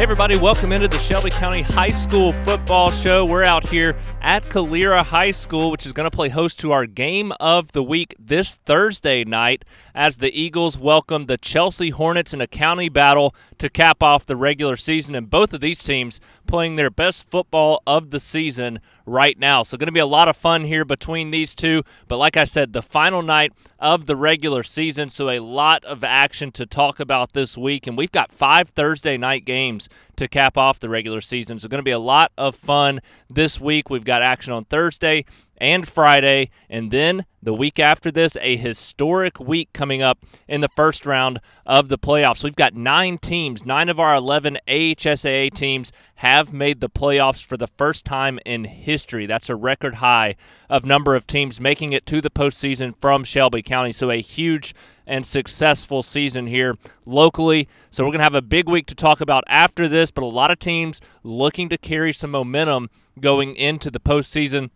everybody, welcome into the Shelby County High School Football Show. We're out here at Calera High School, which is going to play host to our game of the week this Thursday night as the Eagles welcome the Chelsea Hornets in a county battle to cap off the regular season, and both of these teams playing their best football of the season right now. So going to be a lot of fun here between these two, but like I said, the final night of the regular season, so a lot of action to talk about this week, and we've got 5 Thursday night games to cap off the regular season. So going to be a lot of fun this week. We've got action on Thursday and Friday, and then the week after this, a historic week coming up in the first round of the playoffs. We've got 9 teams. 9 of our 11 AHSAA teams have made the playoffs for the first time in history. That's a record high of number of teams making it to the postseason from Shelby County. So a huge and successful season here locally. So we're going to have a big week to talk about after this, but a lot of teams looking to carry some momentum going into the postseason.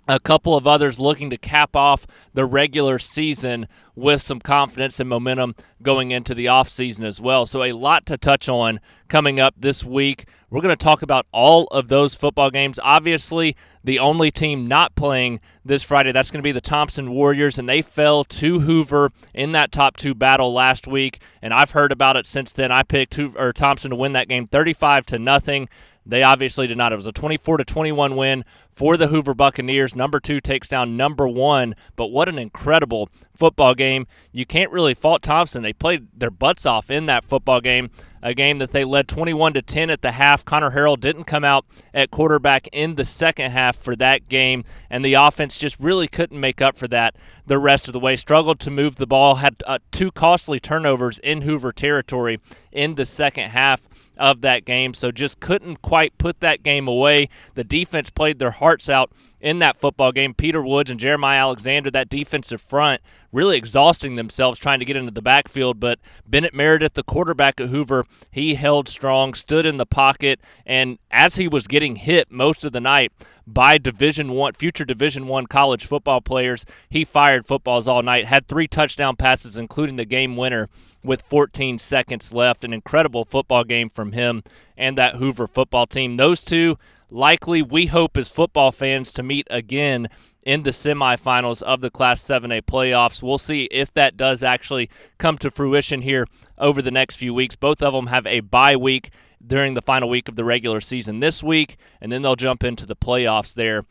A couple of others looking to cap off the regular season with some confidence and momentum going into the offseason as well. So a lot to touch on coming up this week. We're going to talk about all of those football games. Obviously, the only team not playing this Friday, that's going to be the Thompson Warriors, and they fell to Hoover in that top 2 battle last week, and I've heard about it since then. I picked Thompson to win that game 35-0. They obviously did not. It was a 24-21 win for the Hoover Buccaneers. Number 2 takes down number 1, but what an incredible football game. You can't really fault Thompson. They played their butts off in that football game, a game that they led 21-10 at the half. Connor Harrell didn't come out at quarterback in the second half for that game, and the offense just really couldn't make up for that the rest of the way. Struggled to move the ball, had 2 costly turnovers in Hoover territory in the second half of that game, so just couldn't quite put that game away. The defense played their hearts out in that football game. Peter Woods and Jeremiah Alexander, that defensive front, really exhausting themselves trying to get into the backfield, but Bennett Meredith, the quarterback at Hoover, he held strong, stood in the pocket, and as he was getting hit most of the night by future Division I college football players, he fired footballs all night, had 3 touchdown passes, including the game winner with 14 seconds left. An incredible football game from him and that Hoover football team. Those two likely, we hope as football fans, to meet again in the semifinals of the Class 7A playoffs. We'll see if that does actually come to fruition here over the next few weeks. Both of them have a bye week during the final week of the regular season this week, and then they'll jump into the playoffs there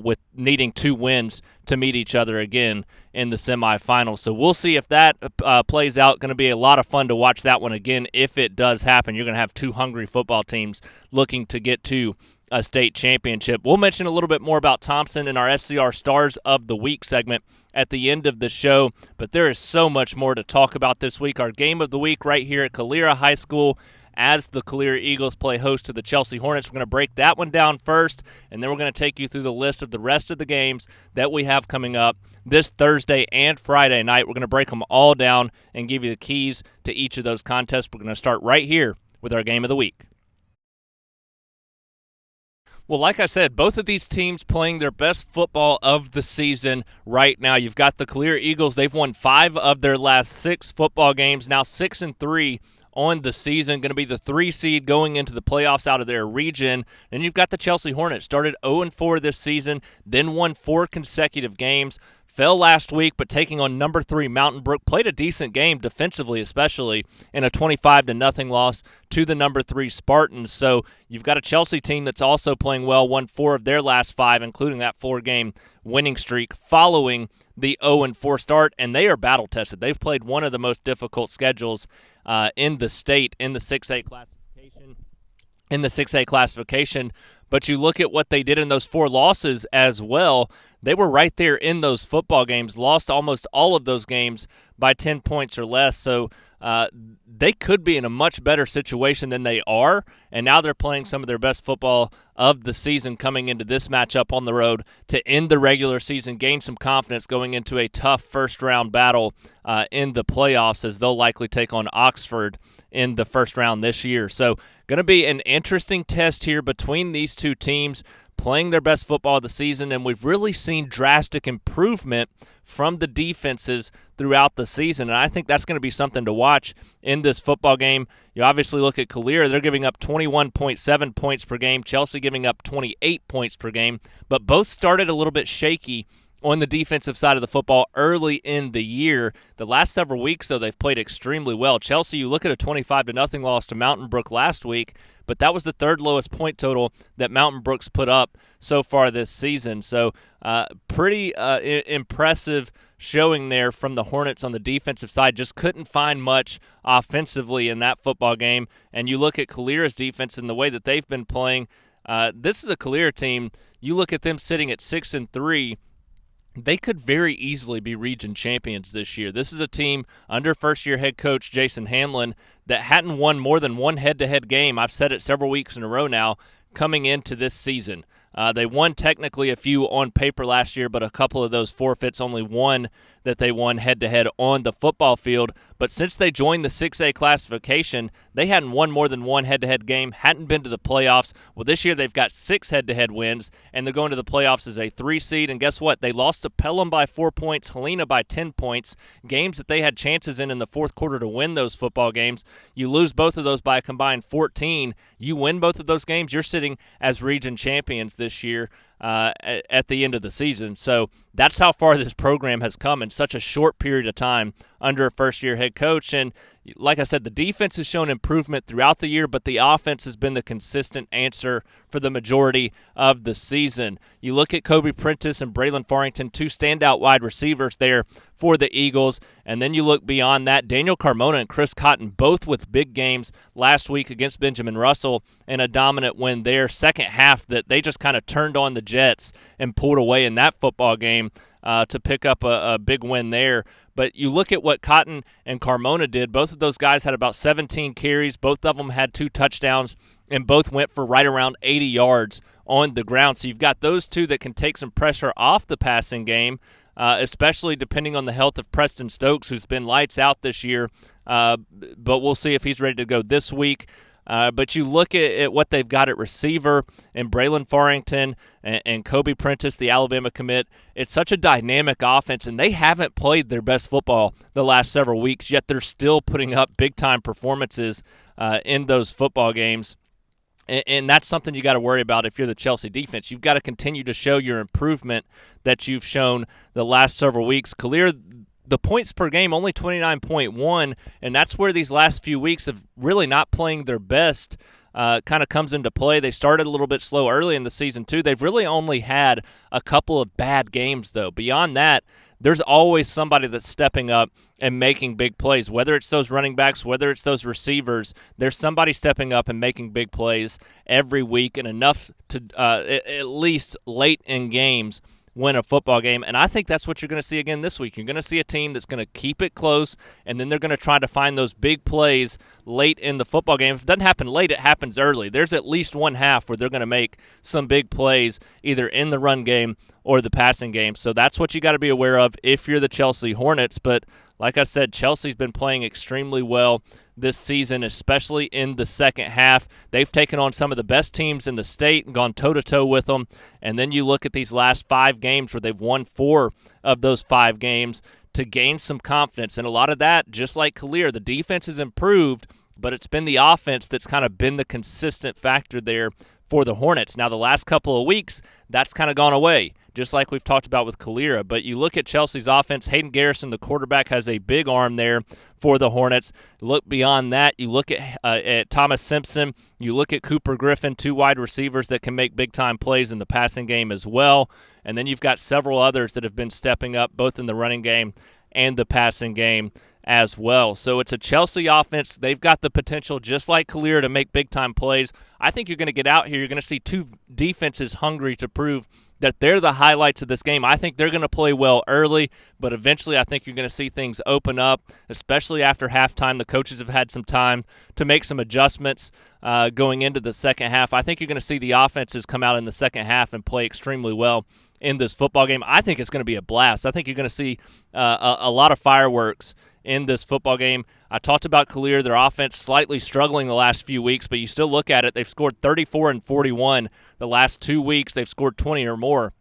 with needing 2 wins to meet each other again in the semifinals. So we'll see if that plays out. Going to be a lot of fun to watch that one again if it does happen. You're going to have 2 hungry football teams looking to get to a state championship. We'll mention a little bit more about Thompson in our SCR Stars of the Week segment at the end of the show, but there is so much more to talk about this week. Our game of the week right here at Calera High School as the Calera Eagles play host to the Chelsea Hornets. We're going to break that one down first, and then we're going to take you through the list of the rest of the games that we have coming up this Thursday and Friday night. We're going to break them all down and give you the keys to each of those contests. We're going to start right here with our game of the week. Well, like I said, both of these teams playing their best football of the season right now. You've got the Calera Eagles. They've won 5 of their last 6 football games, now 6-3 on the season, going to be the 3 seed going into the playoffs out of their region. Then you've got the Chelsea Hornets, started 0-4 this season, then won 4 consecutive games. Fell last week, but taking on number 3 Mountain Brook, played a decent game defensively, especially in a 25-0 loss to the number 3 Spartans. So you've got a Chelsea team that's also playing well, won 4 of their last 5, including that 4-game winning streak following the 0-4 start, and they are battle-tested. They've played one of the most difficult schedules in the state in the 6A classification. But you look at what they did in those 4 losses as well. They were right there in those football games, lost almost all of those games by 10 points or less. So they could be in a much better situation than they are, and now they're playing some of their best football of the season coming into this matchup on the road to end the regular season, gain some confidence going into a tough first-round battle in the playoffs, as they'll likely take on Oxford in the first round this year. So going to be an interesting test here between these two teams playing their best football of the season, and we've really seen drastic improvement from the defenses throughout the season, and I think that's going to be something to watch in this football game. You obviously look at Calera, they're giving up 21.7 points per game, Chelsea giving up 28 points per game, but both started a little bit shaky on the defensive side of the football early in the year. The last several weeks, though, they've played extremely well. Chelsea, you look at a 25-0 loss to Mountain Brook last week, but that was the third lowest point total that Mountain Brook's put up so far this season. So pretty impressive showing there from the Hornets on the defensive side. Just couldn't find much offensively in that football game. And you look at Calera's defense and the way that they've been playing. This is a Calera team. You look at them sitting at 6-3. They could very easily be region champions this year. This is a team under first-year head coach Jason Hanlon that hadn't won more than one head-to-head game. I've said it several weeks in a row now coming into this season. They won technically a few on paper last year, but a couple of those forfeits, only one that they won head-to-head on the football field. But since they joined the 6A classification, they hadn't won more than one head-to-head game, hadn't been to the playoffs. Well, this year they've got 6 head-to-head wins, and they're going to the playoffs as a 3 seed. And guess what? They lost to Pelham by 4 points, Helena by 10 points, games that they had chances in the fourth quarter to win those football games. You lose both of those by a combined 14. You win both of those games, you're sitting as region champions this year at the end of the season. So that's how far this program has come in such a short period of time under a first-year head coach. And like I said, the defense has shown improvement throughout the year, but the offense has been the consistent answer for the majority of the season. You look at Kobe Prentice and Braylon Farrington, 2 standout wide receivers there for the Eagles, and then you look beyond that, Daniel Carmona and Chris Cotton, both with big games last week against Benjamin Russell, and a dominant win there. Second half that they just kind of turned on the Jets and pulled away in that football game to pick up a big win there. But you look at what Cotton and Carmona did. Both of those guys had about 17 carries. Both of them had 2 touchdowns, and both went for right around 80 yards on the ground. So you've got those two that can take some pressure off the passing game, especially depending on the health of Preston Stokes, who's been lights out this year. But we'll see if he's ready to go this week. But you look at what they've got at receiver and Braylon Farrington and Kobe Prentice, the Alabama commit. It's such a dynamic offense, and they haven't played their best football the last several weeks, yet they're still putting up big-time performances in those football games. And that's something you got to worry about if you're the Chelsea defense. You've got to continue to show your improvement that you've shown the last several weeks. Calera, the points per game, only 29.1, and that's where these last few weeks of really not playing their best kind of comes into play. They started a little bit slow early in the season, too. They've really only had a couple of bad games, though. Beyond that, there's always somebody that's stepping up and making big plays. Whether it's those running backs, whether it's those receivers, there's somebody stepping up and making big plays every week, and enough to at least late in games win a football game. And I think that's what you're going to see again this week. You're going to see a team that's going to keep it close, and then they're going to try to find those big plays late in the football game. If it doesn't happen late, it happens early. There's at least one half where they're going to make some big plays either in the run game or the passing game. So that's what you got to be aware of if you're the Chelsea Hornets. But like I said, Chelsea's been playing extremely well this season, especially in the second half. They've taken on some of the best teams in the state and gone toe-to-toe with them. And then you look at these last 5 games where they've won 4 of those 5 games to gain some confidence. And a lot of that, just like Calera, the defense has improved, but it's been the offense that's kind of been the consistent factor there for the Hornets. Now, the last couple of weeks, that's kind of gone away, just like we've talked about with Calera. But you look at Chelsea's offense, Hayden Garrison, the quarterback, has a big arm there for the Hornets. Look beyond that, you look at Thomas Simpson, you look at Cooper Griffin, 2 wide receivers that can make big-time plays in the passing game as well. And then you've got several others that have been stepping up both in the running game and the passing game as well. So it's a Chelsea offense. They've got the potential, just like Calera, to make big-time plays. I think you're going to get out here. You're going to see 2 defenses hungry to prove that they're the highlights of this game. I think they're going to play well early, but eventually I think you're going to see things open up, especially after halftime. The coaches have had some time to make some adjustments going into the second half. I think you're going to see the offenses come out in the second half and play extremely well in this football game. I think it's going to be a blast. I think you're going to see a lot of fireworks in this football game. I talked about Calera, their offense slightly struggling the last few weeks, but you still look at it, they've scored 34 and 41 the last 2 weeks. They've scored 20 or more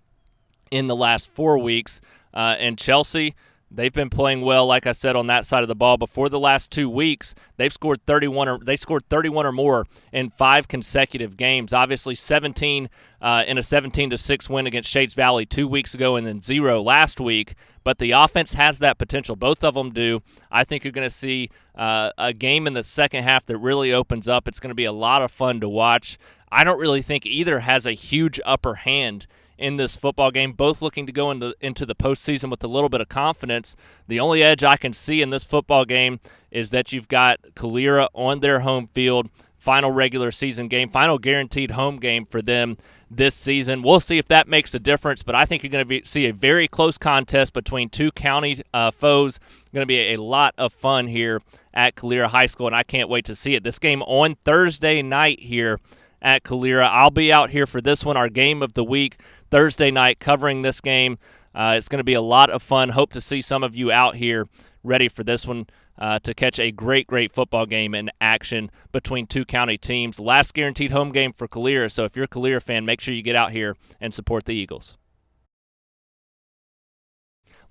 in the last 4 weeks. And Chelsea, they've been playing well, like I said, on that side of the ball. Before the last 2 weeks, they've scored 31 or more in 5 consecutive games. Obviously, 17 in a 17-6 win against Shades Valley 2 weeks ago, and then 0 last week. But the offense has that potential. Both of them do. I think you're going to see a game in the second half that really opens up. It's going to be a lot of fun to watch. I don't really think either has a huge upper hand in this football game, both looking to go into the postseason with a little bit of confidence. The only edge I can see in this football game is that you've got Calera on their home field, final regular season game, final guaranteed home game for them this season. We'll see if that makes a difference, but I think you're going to see a very close contest between two county foes. Going to be a lot of fun here at Calera High School, and I can't wait to see it. This game on Thursday night here at Calera. I'll be out here for this one, our game of the week, Thursday night, covering this game. It's going to be a lot of fun. Hope to see some of you out here ready for this one to catch a great football game in action between two county teams. Last guaranteed home game for Calera, so if you're a Calera fan, make sure you get out here and support the Eagles.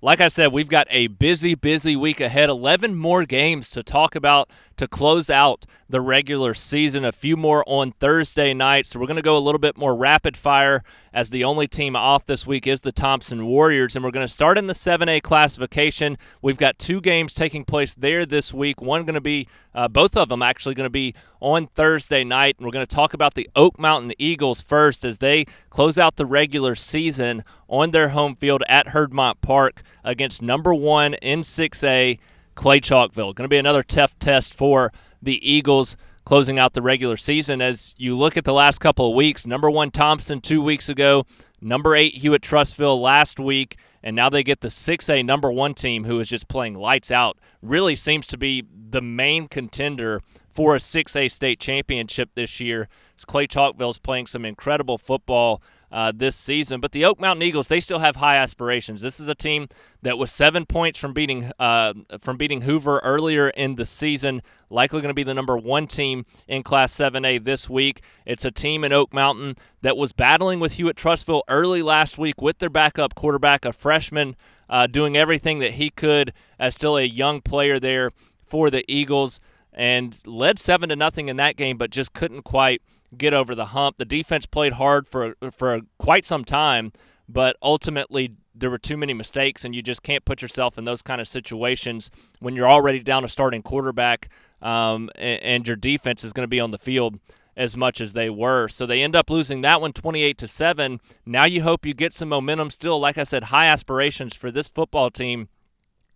Like I said, we've got a busy week ahead. 11 more games to talk about to close out the regular season. A few more on Thursday night. So we're going to go a little bit more rapid fire, as the only team off this week is the Thompson Warriors. And we're going to start in the 7A classification. We've got 2 games taking place there this week. One going to be, both of them actually going to be on Thursday night. And we're going to talk about the Oak Mountain Eagles first, as they close out the regular season on their home field at Herdmont Park against number 1 in 6A, Clay Chalkville. Going to be another tough test for the Eagles closing out the regular season. As you look at the last couple of weeks, number 1 Thompson 2 weeks ago, number 8 Hewitt Trussville last week, and now they get the 6A number 1 team, who is just playing lights out. Really seems to be the main contender for a 6A state championship this year. As Clay Chalkville is playing some incredible football this season. But the Oak Mountain Eagles, they still have high aspirations. This is a team that was 7 points from beating Hoover earlier in the season, likely going to be the number 1 team in Class 7A this week. It's a team in Oak Mountain that was battling with Hewitt Trussville early last week with their backup quarterback, a freshman, doing everything that he could as still a young player there for the Eagles, and led 7-0 in that game, but just couldn't quite get over the hump. The defense played hard for quite some time, but ultimately there were too many mistakes, and you just can't put yourself in those kind of situations when you're already down a starting quarterback, and your defense is going to be on the field as much as they were. So they end up losing that one 28-7. Now you hope you get some momentum. Still, like I said, high aspirations for this football team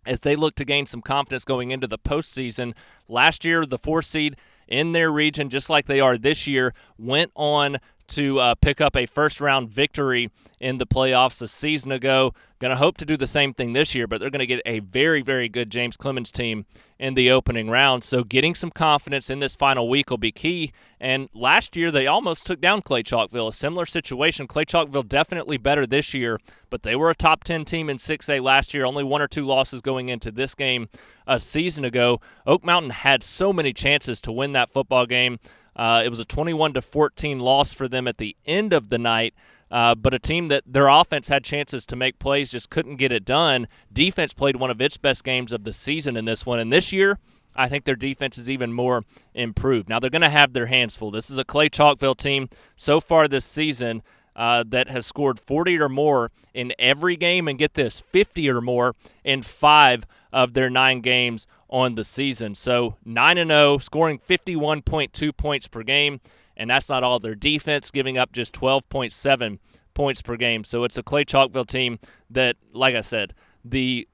as they look to gain some confidence going into the postseason. Last year, the 4 seed in their region, just like they are this year, went on to pick up a first-round victory in the playoffs a season ago. Going to hope to do the same thing this year, but they're going to get a very good James Clemens team in the opening round. So getting some confidence in this final week will be key. And last year, they almost took down Clay Chalkville. A similar situation. Clay Chalkville definitely better this year, but they were a top 10 team in 6A last year. Only 1 or 2 losses going into this game a season ago. Oak Mountain had so many chances to win that football game. It was a 21-14 loss for them at the end of the night, but a team that their offense had chances to make plays, just couldn't get it done. Defense played one of its best games of the season in this one, and this year I think their defense is even more improved. Now they're going to have their hands full. This is a Clay Chalkville team so far this season that has scored 40 or more in every game, and get this, 50 or more in 5 of their 9 games on the season. So 9-0, scoring 51.2 points per game, and that's not all. Their defense giving up just 12.7 points per game. So it's a Clay Chalkville team that, like I said, the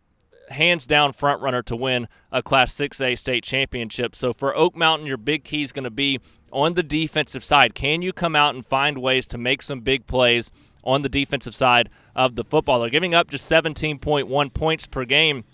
hands-down front-runner to win a Class 6A state championship. So for Oak Mountain, your big key is going to be on the defensive side. Can you come out and find ways to make some big plays on the defensive side of the football? They're giving up just 17.1 points per game,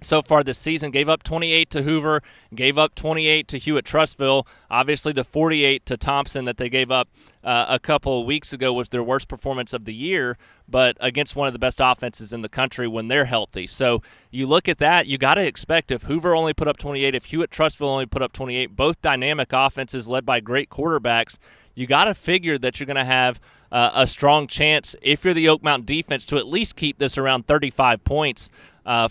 so far this season. Gave up 28 to Hoover, gave up 28 to Hewitt-Trussville. Obviously, the 48 to Thompson that they gave up a couple of weeks ago was their worst performance of the year, but against one of the best offenses in the country when they're healthy. So you look at that, you got to expect if Hoover only put up 28, if Hewitt-Trussville only put up 28, both dynamic offenses led by great quarterbacks, you got to figure that you're going to have a strong chance, if you're the Oak Mountain defense, to at least keep this around 35 points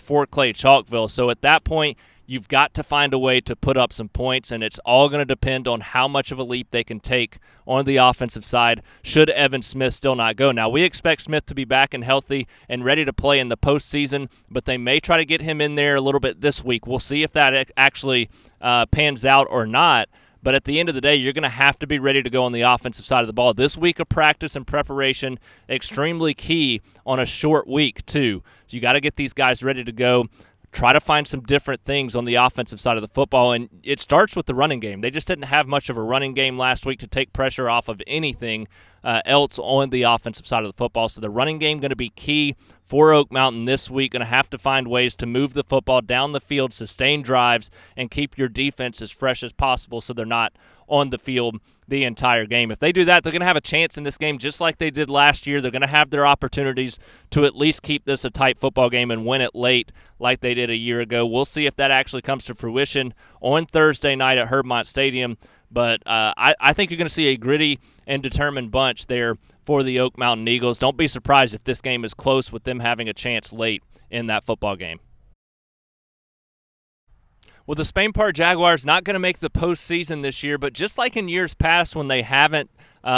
for Clay Chalkville. So at that point, you've got to find a way to put up some points, and it's all going to depend on how much of a leap they can take on the offensive side should Evan Smith still not go. Now, we expect Smith to be back and healthy and ready to play in the postseason, but they may try to get him in there a little bit this week. We'll see if that actually pans out or not. But at the end of the day, you're going to have to be ready to go on the offensive side of the ball. This week of practice and preparation, extremely key on a short week, too. So you got to get these guys ready to go. Try to find some different things on the offensive side of the football, and it starts with the running game. They just didn't have much of a running game last week to take pressure off of anything else on the offensive side of the football. So the running game going to be key for Oak Mountain this week. Going to have to find ways to move the football down the field, sustain drives, and keep your defense as fresh as possible so they're not on the field the entire game. If they do that, they're going to have a chance in this game just like they did last year. They're going to have their opportunities to at least keep this a tight football game and win it late like they did a year ago. We'll see if that actually comes to fruition on Thursday night at Herbmont Stadium. But I think you're going to see a gritty and determined bunch there for the Oak Mountain Eagles. Don't be surprised if this game is close with them having a chance late in that football game. Well, the Spain Park Jaguars not going to make the postseason this year, but just like in years past when they haven't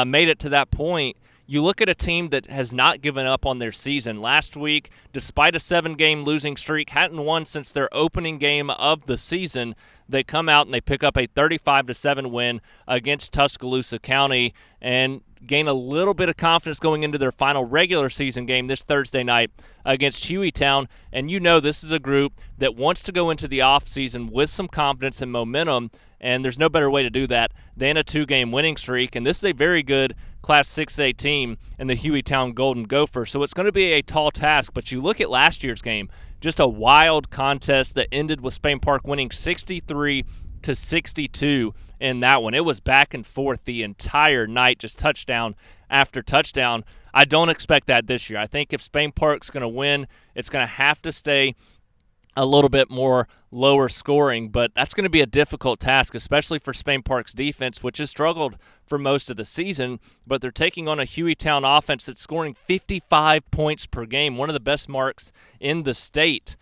made it to that point, you look at a team that has not given up on their season. Last week, despite a 7-game losing streak, hadn't won since their opening game of the season. They come out and they pick up a 35-7 win against Tuscaloosa County and gain a little bit of confidence going into their final regular season game this Thursday night against Hueytown. And you know this is a group that wants to go into the offseason with some confidence and momentum, and there's no better way to do that than a 2-game winning streak. And this is a very good Class 6A team in the Hueytown Golden Gophers. So it's going to be a tall task, but you look at last year's game, just a wild contest that ended with Spain Park winning 63-62 in that one. It was back and forth the entire night, just touchdown after touchdown. I don't expect that this year. I think if Spain Park's going to win, it's going to have to stay a little bit more lower scoring, but that's going to be a difficult task, especially for Spain Park's defense, which has struggled for most of the season, but they're taking on a Hueytown offense that's scoring 55 points per game, one of the best marks in the state,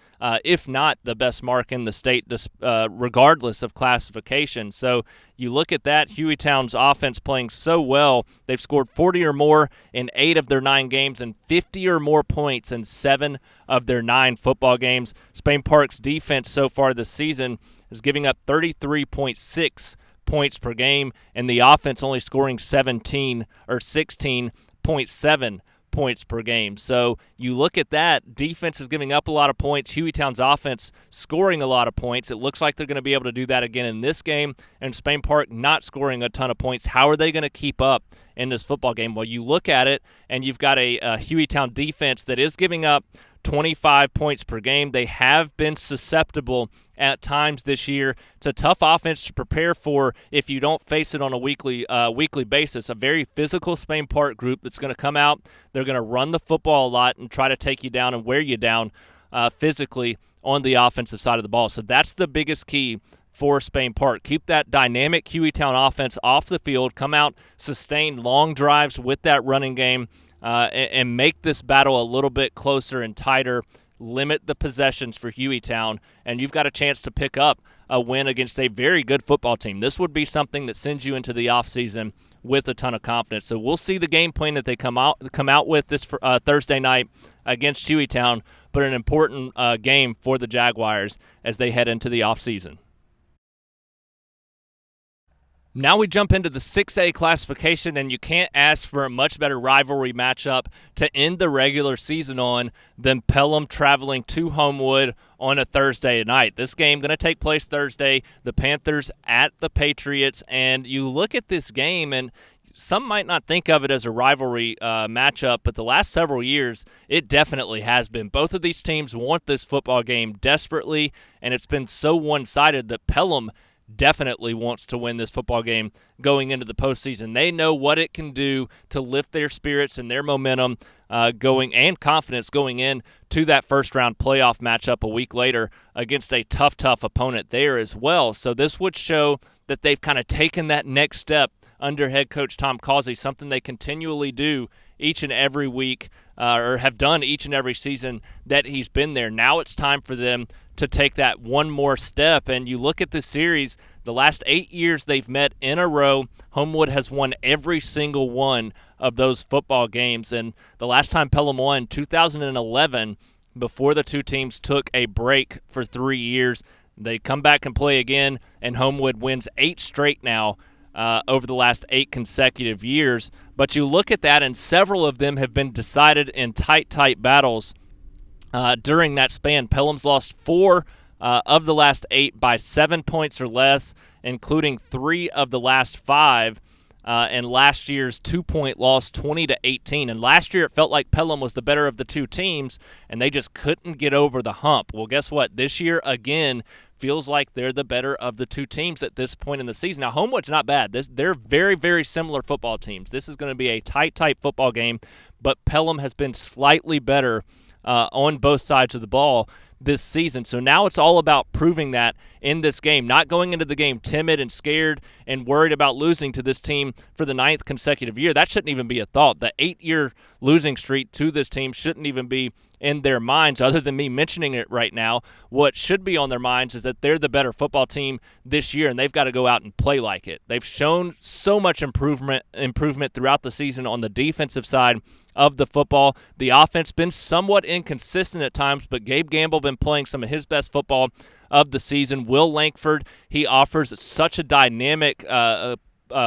if not the best mark in the state, regardless of classification. So you look at that, Hueytown's offense playing so well. They've scored 40 or more in 8 of their 9 games and 50 or more points in 7 of their 9 football games. Spain Park's defense so far this season is giving up 33.6 points per game, and the offense only scoring 16.7 points per game. So you look at that, defense is giving up a lot of points, Hueytown's offense scoring a lot of points. It looks like they're going to be able to do that again in this game, and Spain Park not scoring a ton of points. How are they going to keep up in this football game? Well, you look at it, and you've got a Hueytown defense that is giving up 25 points per game. They have been susceptible at times this year. It's a tough offense to prepare for if you don't face it on a weekly basis. A very physical Spain Park group that's going to come out. They're going to run the football a lot and try to take you down and wear you down physically on the offensive side of the ball. So that's the biggest key for Spain Park. Keep that dynamic Hueytown offense off the field. Come out, sustain long drives with that running game, and make this battle a little bit closer and tighter. Limit the possessions for Hueytown, and you've got a chance to pick up a win against a very good football team. This would be something that sends you into the offseason with a ton of confidence. So we'll see the game plan that they come out with this Thursday night against Hueytown, but an important game for the Jaguars as they head into the offseason. Now we jump into the 6A classification, and you can't ask for a much better rivalry matchup to end the regular season on than Pelham traveling to Homewood on a Thursday night. This game going to take place Thursday, the Panthers at the Patriots, and you look at this game, and some might not think of it as a rivalry matchup, but the last several years, it definitely has been. Both of these teams want this football game desperately, and it's been so one-sided that Pelham definitely wants to win this football game going into the postseason. They know what it can do to lift their spirits and their momentum and confidence going in to that first-round playoff matchup a week later against a tough opponent there as well. So this would show that they've kind of taken that next step under head coach Tom Causey, something they continually do each and every week or have done each and every season that he's been there. Now it's time for them to take that one more step. And you look at the series, the last 8 years they've met in a row. Homewood has won every single one of those football games. And the last time Pelham won, 2011, before the two teams took a break for 3 years. They come back and play again, and Homewood wins 8 straight now over the last 8 consecutive years. But you look at that, and several of them have been decided in tight battles during that span. Pelham's lost 4 of the last 8 by 7 points or less, including 3 of the last 5. And last year's 2-point loss, 20-18. And last year it felt like Pelham was the better of the two teams, and they just couldn't get over the hump. Well, guess what? This year, again, feels like they're the better of the two teams at this point in the season. Now, Homewood's not bad. They're very, very similar football teams. This is going to be a tight football game, but Pelham has been slightly better on both sides of the ball this season. So now it's all about proving that in this game, not going into the game timid and scared and worried about losing to this team for the 9th consecutive year. That shouldn't even be a thought. The 8-year losing streak to this team shouldn't even be in their minds, other than me mentioning it right now. What should be on their minds is that they're the better football team this year, and they've got to go out and play like it. They've shown so much improvement throughout the season on the defensive side of the football. The offense been somewhat inconsistent at times, but Gabe Gamble been playing some of his best football of the season. Will Langford, he offers such a dynamic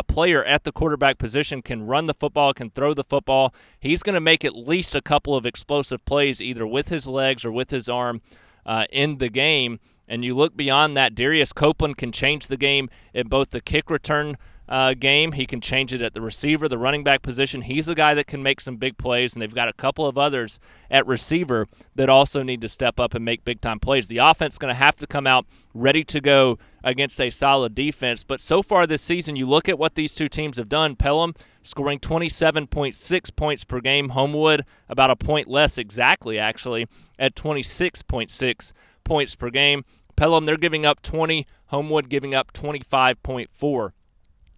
player at the quarterback position, can run the football, can throw the football. He's going to make at least a couple of explosive plays either with his legs or with his arm in the game. And you look beyond that, Darius Copeland can change the game in both the kick return game. He can change it at the receiver, the running back position. He's a guy that can make some big plays, and they've got a couple of others at receiver that also need to step up and make big-time plays. The offense is going to have to come out ready to go against a solid defense. But so far this season, you look at what these two teams have done. Pelham scoring 27.6 points per game. Homewood about a point less exactly, actually, at 26.6 points per game. Pelham, they're giving up 20. Homewood giving up 25.4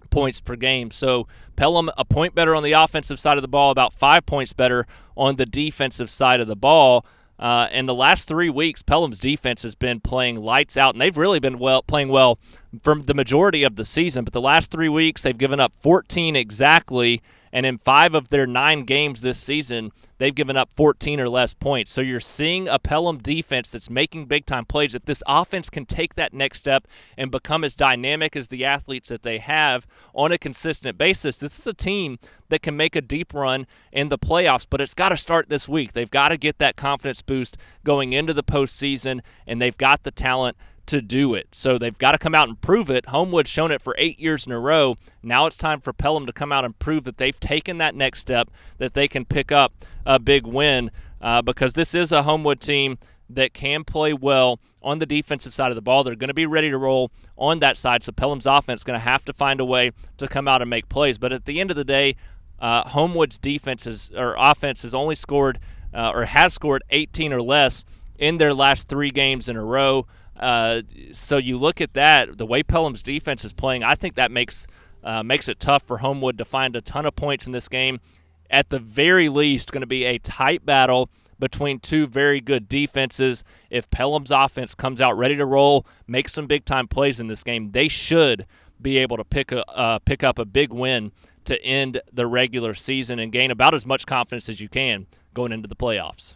points per game. So Pelham a point better on the offensive side of the ball, about 5 points better on the defensive side of the ball. And the last 3 weeks, Pelham's defense has been playing lights out, and they've really been playing well for the majority of the season. But the last 3 weeks, they've given up 14 exactly, and in 5 of their 9 games this season, they've given up 14 or less points. So you're seeing a Pelham defense that's making big-time plays. If this offense can take that next step and become as dynamic as the athletes that they have on a consistent basis, this is a team that can make a deep run in the playoffs. But it's got to start this week. They've got to get that confidence boost going into the postseason, and they've got the talent to do it. So they've got to come out and prove it. Homewood's shown it for 8 years in a row. Now it's time for Pelham to come out and prove that they've taken that next step, that they can pick up a big win, because this is a Homewood team that can play well on the defensive side of the ball. They're going to be ready to roll on that side, so Pelham's offense is going to have to find a way to come out and make plays. But at the end of the day, Homewood's offense has only scored or has scored 18 or less in their last 3 games in a row. So you look at that, the way Pelham's defense is playing, I think that makes it tough for Homewood to find a ton of points in this game. At the very least, going to be a tight battle between two very good defenses. If Pelham's offense comes out ready to roll, make some big-time plays in this game, they should be able to pick up a big win to end the regular season and gain about as much confidence as you can going into the playoffs.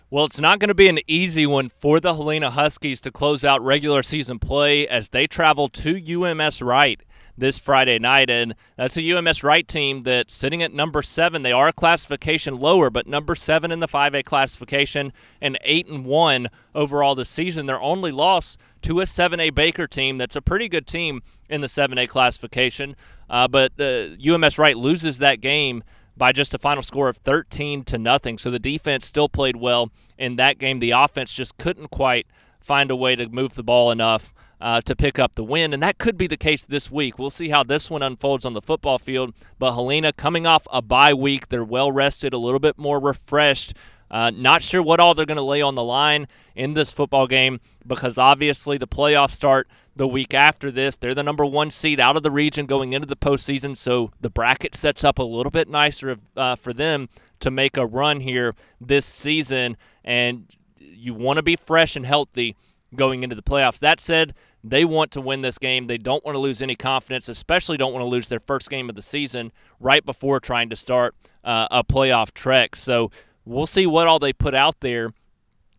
Well, it's not going to be an easy one for the Helena Huskies to close out regular season play as they travel to UMS Wright this Friday night. And that's a UMS Wright team that's sitting at number 7. They are a classification lower, but number 7 in the 5A classification and 8-1 overall this season. Their only loss to a 7A Baker team that's a pretty good team in the 7A classification. But UMS Wright loses that game by just a final score of 13-0. So the defense still played well in that game. The offense just couldn't quite find a way to move the ball enough to pick up the win, and that could be the case this week. We'll see how this one unfolds on the football field, but Helena coming off a bye week, they're well-rested, a little bit more refreshed. Not sure what all they're going to lay on the line in this football game because obviously the playoffs start the week after this. They're the number 1 seed out of the region going into the postseason, so the bracket sets up a little bit nicer for them to make a run here this season, and you want to be fresh and healthy going into the playoffs. That said, they want to win this game. They don't want to lose any confidence, especially don't want to lose their first game of the season right before trying to start a playoff trek. So we'll see what all they put out there.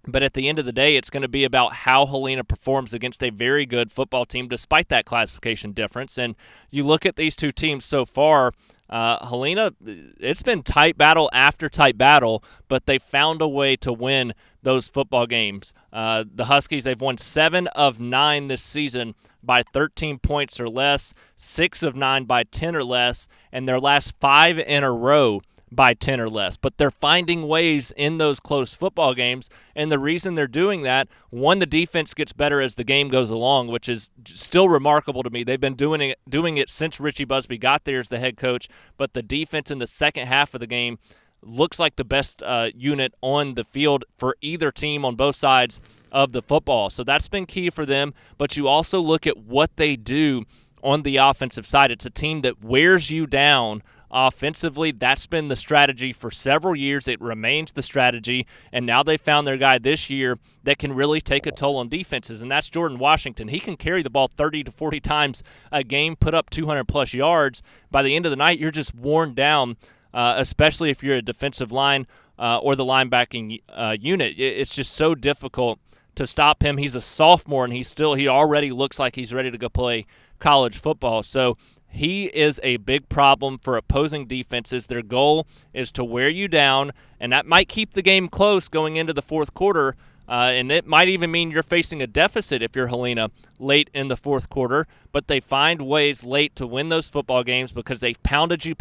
But at the end of the day, it's going to be about how Helena performs against a very good football team despite that classification difference. And you look at these two teams so far, Helena, it's been tight battle after tight battle, but they found a way to win those football games. The Huskies, they've won 7 of 9 this season by 13 points or less, 6 of 9 by 10 or less, and their last 5 in a row by 10 or less. But they're finding ways in those close football games, and the reason they're doing that, one, the defense gets better as the game goes along, which is still remarkable to me. They've been doing it since Richie Busby got there as the head coach, but the defense in the second half of the game looks like the best unit on the field for either team on both sides of the football. So that's been key for them, but you also look at what they do on the offensive side. It's a team that wears you down offensively. That's been the strategy for several years. It remains the strategy, and now they found their guy this year that can really take a toll on defenses, and that's Jordan Washington. He can carry the ball 30 to 40 times a game, put up 200-plus yards. By the end of the night, you're just worn down, especially if you're a defensive line or the linebacking unit. It's just so difficult to stop him. He's a sophomore, and he already looks like he's ready to go play college football. So he is a big problem for opposing defenses. Their goal is to wear you down, and that might keep the game close going into the fourth quarter, and it might even mean you're facing a deficit if you're Helena late in the fourth quarter. But they find ways late to win those football games because they've pounded you,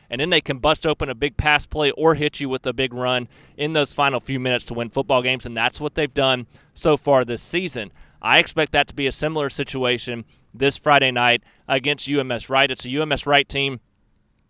and then they can bust open a big pass play or hit you with a big run in those final few minutes to win football games, and that's what they've done so far this season. I expect that to be a similar situation this Friday night against UMS Wright. It's a UMS Wright team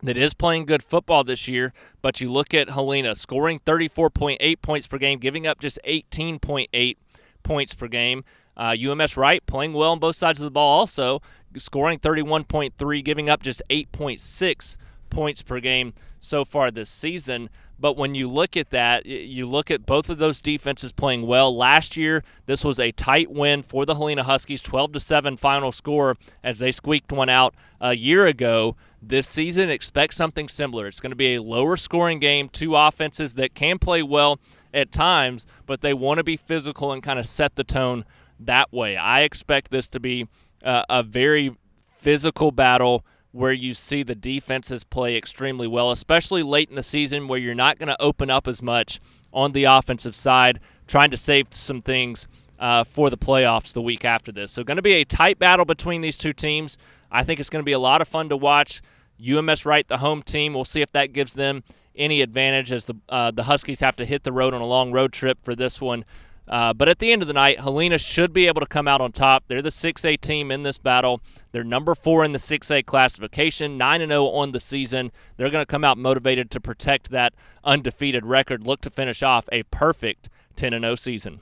that is playing good football this year, but you look at Helena scoring 34.8 points per game, giving up just 18.8 points per game. UMS Wright playing well on both sides of the ball also, scoring 31.3, giving up just 8.6 points per game so far this season. But when you look at that, you look at both of those defenses playing well. Last year, this was a tight win for the Helena Huskies, 12-7 final score as they squeaked one out a year ago. This season, expect something similar. It's going to be a lower scoring game, two offenses that can play well at times, but they want to be physical and kind of set the tone that way. I expect this to be a very physical battle where you see the defenses play extremely well, especially late in the season where you're not going to open up as much on the offensive side, trying to save some things for the playoffs the week after this. So going to be a tight battle between these two teams. I think it's going to be a lot of fun to watch. UMS Wright, the home team, we'll see if that gives them any advantage as the Huskies have to hit the road on a long road trip for this one. But at the end of the night, Helena should be able to come out on top. They're the 6A team in this battle. They're number 4 in the 6A classification, 9-0 on the season. They're going to come out motivated to protect that undefeated record, look to finish off a perfect 10-0 season.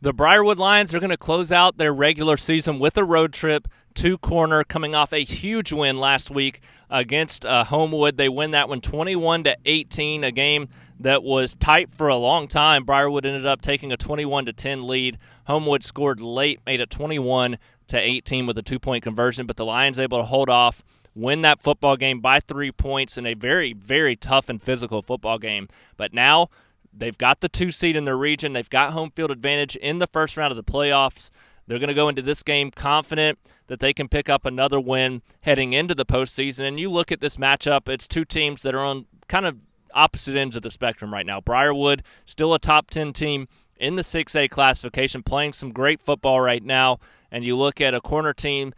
The Briarwood Lions are going to close out their regular season with a road trip to Corner, coming off a huge win last week against Homewood. They win that one 21-18, a game that was tight for a long time. Briarwood ended up taking a 21-10 lead. Homewood scored late, made it 21-18 with a 2-point conversion, but the Lions able to hold off, win that football game by 3 points in a very, very tough and physical football game. But now they've got the 2 seed in their region. They've got home field advantage in the first round of the playoffs. They're going to go into this game confident that they can pick up another win heading into the postseason. And you look at this matchup, it's two teams that are on kind of opposite ends of the spectrum right now. Briarwood, still a top 10 team in the 6A classification, playing some great football right now. And you look at a corner team,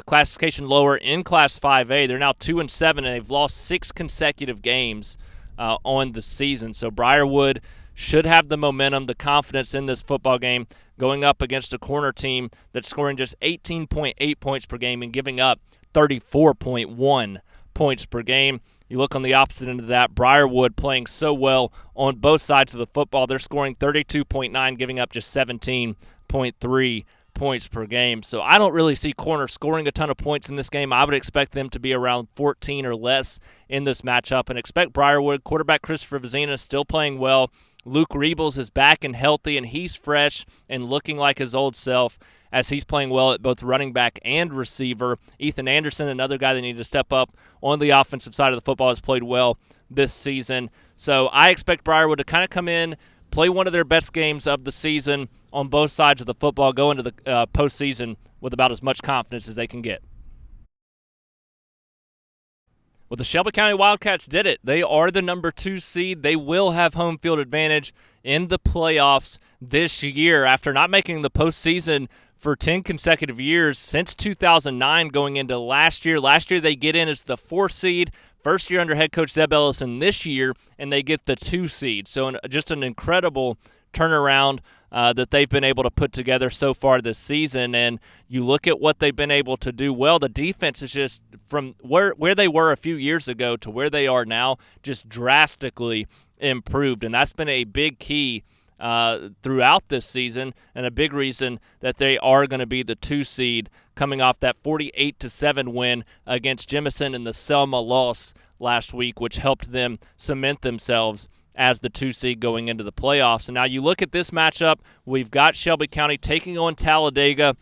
classification lower in Class 5A. They're now 2-7, and they've lost 6 consecutive games on the season. So Briarwood should have the momentum, the confidence in this football game, going up against a corner team that's scoring just 18.8 points per game and giving up 34.1 points per game. You look on the opposite end of that, Briarwood playing so well on both sides of the football. They're scoring 32.9, giving up just 17.3 points per game. So I don't really see corner scoring a ton of points in this game. I would expect them to be around 14 or less in this matchup, and expect Briarwood. Quarterback Christopher Vizina still playing well. Luke Rebels is back and healthy, and he's fresh and looking like his old self as he's playing well at both running back and receiver. Ethan Anderson, another guy that needed to step up on the offensive side of the football, has played well this season. So I expect Briarwood to kind of come in, play one of their best games of the season on both sides of the football, go into the postseason with about as much confidence as they can get. Well, the Shelby County Wildcats did it. They are the number 2 seed. They will have home field advantage in the playoffs this year after not making the postseason for 10 consecutive years since 2009 going into last year. Last year they get in as the 4 seed, first year under head coach Zeb Ellison this year, and they get the 2 seed. So just an incredible turnaround that they've been able to put together so far this season. And you look at what they've been able to do well. The defense is just from where they were a few years ago to where they are now, just drastically improved. And that's been a big key throughout this season, and a big reason that they are going to be the 2 seed coming off that 48-7 win against Jemison in the Selma loss last week, which helped them cement themselves as the 2 seed going into the playoffs. And now you look at this matchup, we've got Shelby County taking on Talladega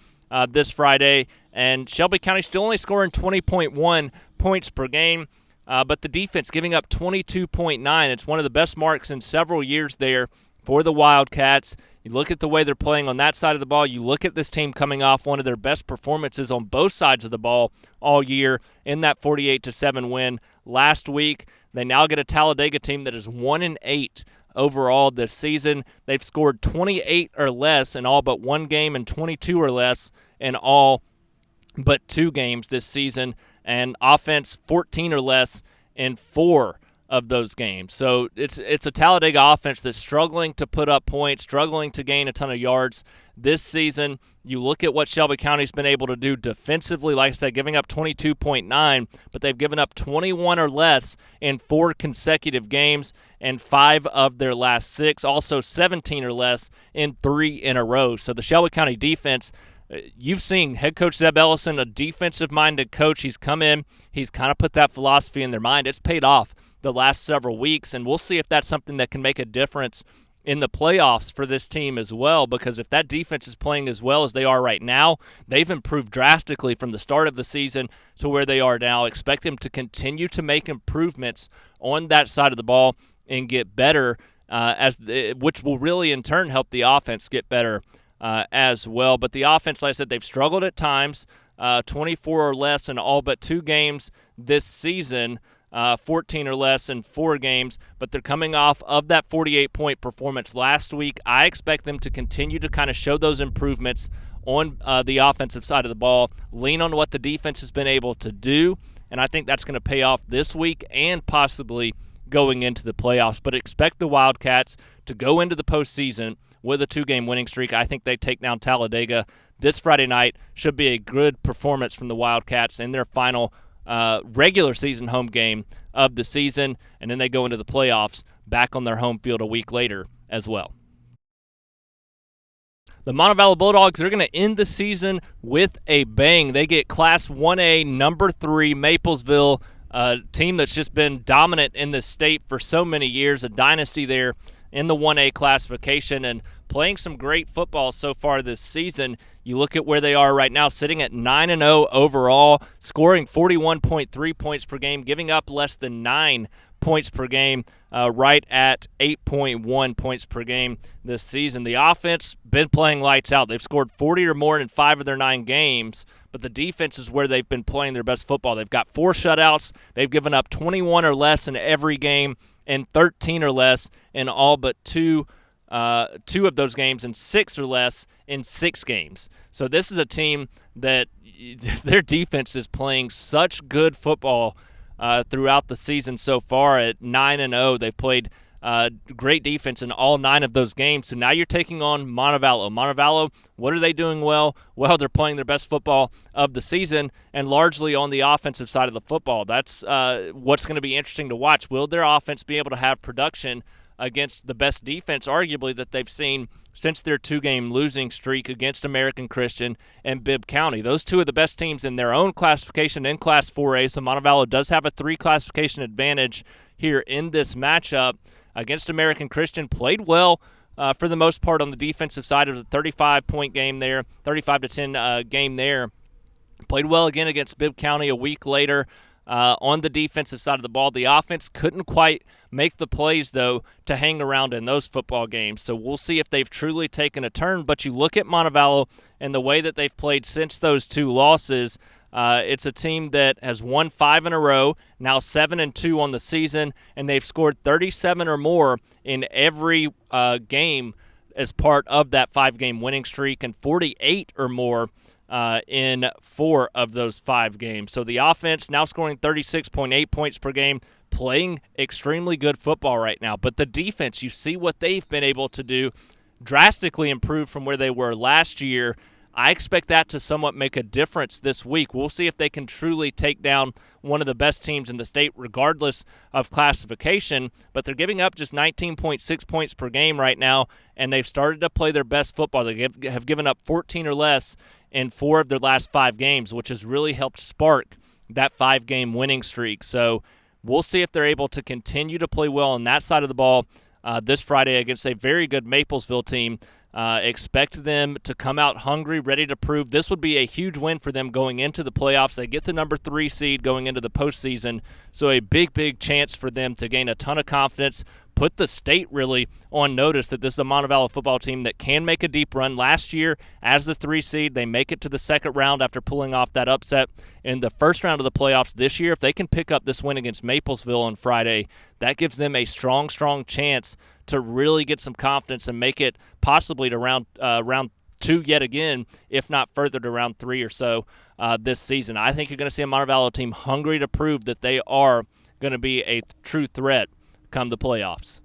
this Friday, and Shelby County still only scoring 20.1 points per game, but the defense giving up 22.9. It's one of the best marks in several years there for the Wildcats. You look at the way they're playing on that side of the ball. You look at this team coming off one of their best performances on both sides of the ball all year in that 48-7 win last week. They now get a Talladega team that is 1-8 overall this season. They've scored 28 or less in all but one game and 22 or less in all but 2 games this season, and offense 14 or less in 4 of those games. So it's a Talladega offense that's struggling to put up points, struggling to gain a ton of yards this season. You look at what Shelby County's been able to do defensively, like I said, giving up 22.9, but they've given up 21 or less in 4 consecutive games and 5 of their last 6, also 17 or less in 3 in a row. So the Shelby County defense, you've seen head coach Zeb Ellison, a defensive-minded coach. He's come in, he's kind of put that philosophy in their mind. It's paid off the last several weeks, and we'll see if that's something that can make a difference in the playoffs for this team as well, because if that defense is playing as well as they are right now, they've improved drastically from the start of the season to where they are now. Expect them to continue to make improvements on that side of the ball and get better, which will really in turn help the offense get better as well. But the offense, like I said, they've struggled at times, 24 or less in all but 2 games this season, 14 or less in 4 games, but they're coming off of that 48-point performance last week. I expect them to continue to kind of show those improvements on the offensive side of the ball, lean on what the defense has been able to do, and I think that's going to pay off this week and possibly going into the playoffs. But expect the Wildcats to go into the postseason with a 2-game winning streak. I think they take down Talladega this Friday night. Should be a good performance from the Wildcats in their final regular season home game of the season, and then they go into the playoffs back on their home field a week later as well. The Montevallo Bulldogs are going to end the season with a bang. They get Class 1A number 3 Maplesville, a team that's just been dominant in this state for so many years, a dynasty there in the 1A classification and playing some great football so far this season. You look at where they are right now, sitting at 9-0 overall, scoring 41.3 points per game, giving up less than 9 points per game, right at 8.1 points per game this season. The offense been playing lights out. They've scored 40 or more in 5 of their 9 games, but the defense is where they've been playing their best football. They've got 4 shutouts. They've given up 21 or less in every game and 13 or less in all but two of those games, and 6 or less in 6 games. So this is a team that their defense is playing such good football throughout the season so far. At 9-0, they've played great defense in all 9 of those games. So now you're taking on Montevallo. Montevallo, what are they doing well? Well, they're playing their best football of the season, and largely on the offensive side of the football. That's what's going to be interesting to watch. Will their offense be able to have production against the best defense, arguably, that they've seen since their 2-game losing streak against American Christian and Bibb County? Those 2 of the best teams in their own classification in Class 4A, so Montevallo does have a 3 classification advantage here in this matchup. Against American Christian, played well for the most part on the defensive side. It was a 35-point game there, 35-10 game there. Played well again against Bibb County a week later. On the defensive side of the ball, the offense couldn't quite make the plays, though, to hang around in those football games. So we'll see if they've truly taken a turn. But you look at Montevallo and the way that they've played since those 2 losses, it's a team that has won 5 in a row, now 7-2 on the season, and they've scored 37 or more in every game as part of that 5-game winning streak, and 48 or more in 4 of those 5 games. So the offense now scoring 36.8 points per game, playing extremely good football right now. But the defense, you see what they've been able to do, drastically improved from where they were last year. I expect that to somewhat make a difference this week. We'll see if they can truly take down one of the best teams in the state regardless of classification, but they're giving up just 19.6 points per game right now, and they've started to play their best football. They have given up 14 or less in 4 of their last 5 games, which has really helped spark that 5-game winning streak. So we'll see if they're able to continue to play well on that side of the ball this Friday against a very good Maplesville team. Expect them to come out hungry, ready to prove. This would be a huge win for them going into the playoffs. They get the number 3 seed going into the postseason, so a big, big chance for them to gain a ton of confidence, put the state really on notice that this is a Montevallo football team that can make a deep run. Last year, as the 3 seed, they make it to the second round after pulling off that upset in the first round of the playoffs. This year, if they can pick up this win against Maplesville on Friday, that gives them a strong, strong chance to really get some confidence and make it possibly to round 2 yet again, if not further to round 3 or so this season. I think you're going to see a Montevallo team hungry to prove that they are going to be a true threat come the playoffs.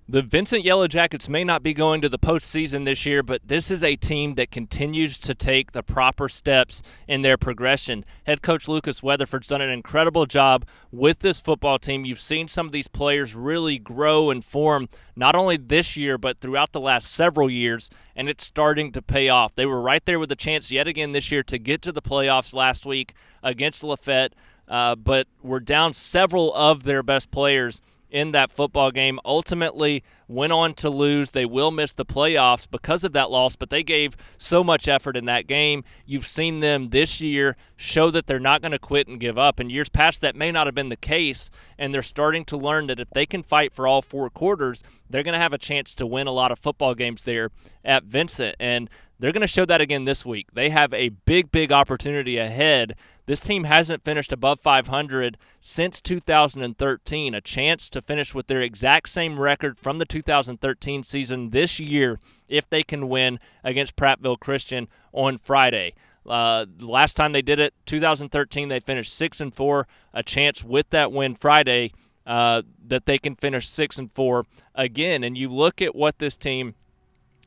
The Vincent Yellow Jackets may not be going to the postseason this year, but this is a team that continues to take the proper steps in their progression. Head coach Lucas Weatherford's done an incredible job with this football team. You've seen some of these players really grow and form, not only this year, but throughout the last several years, and it's starting to pay off. They were right there with a chance yet again this year to get to the playoffs last week against Lafayette, but were down several of their best players in that football game. Ultimately went on to lose. They will miss the playoffs because of that loss, but they gave so much effort in that game. You've seen them this year show that they're not going to quit and give up. In years past, that may not have been the case, and they're starting to learn that if they can fight for all 4 quarters, they're going to have a chance to win a lot of football games there at Vincent, and they're going to show that again this week. They have a big, big opportunity ahead. This team hasn't finished above 500 since 2013, a chance to finish with their exact same record from the 2013 season this year if they can win against Prattville Christian on Friday. Last time they did it, 2013, they finished 6-4, a chance with that win Friday that they can finish 6-4 again. And you look at what this team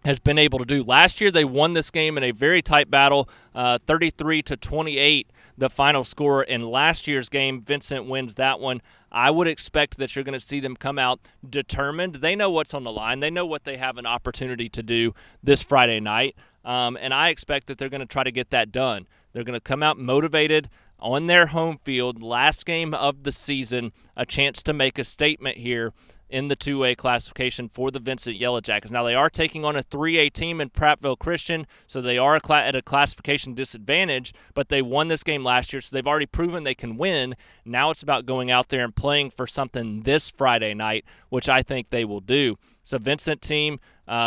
has been able to do. Last year, they won this game in a very tight battle, 33-28, the final score in last year's game. Vincent wins that one. I would expect that you're going to see them come out determined. They know what's on the line. They know what they have an opportunity to do this Friday night, and I expect that they're going to try to get that done. They're going to come out motivated on their home field, last game of the season, a chance to make a statement here in the 2A classification for the Vincent Yellow Jackets. Now, they are taking on a 3A team in Prattville Christian, so they are at a classification disadvantage, but they won this game last year, so they've already proven they can win. Now it's about going out there and playing for something this Friday night, which I think they will do. So Vincent team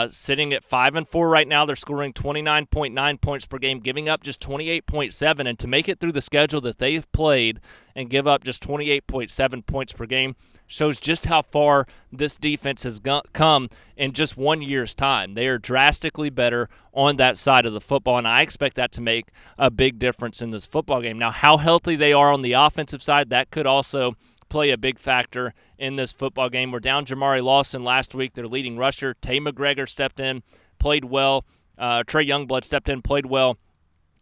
sitting at 5-4 right now. They're scoring 29.9 points per game, giving up just 28.7. And to make it through the schedule that they've played and give up just 28.7 points per game shows just how far this defense has come in just 1 year's time. They are drastically better on that side of the football, and I expect that to make a big difference in this football game. Now, how healthy they are on the offensive side, that could also play a big factor in this football game. We're down Jamari Lawson last week, their leading rusher. Tay McGregor stepped in, played well. Trey Youngblood stepped in, played well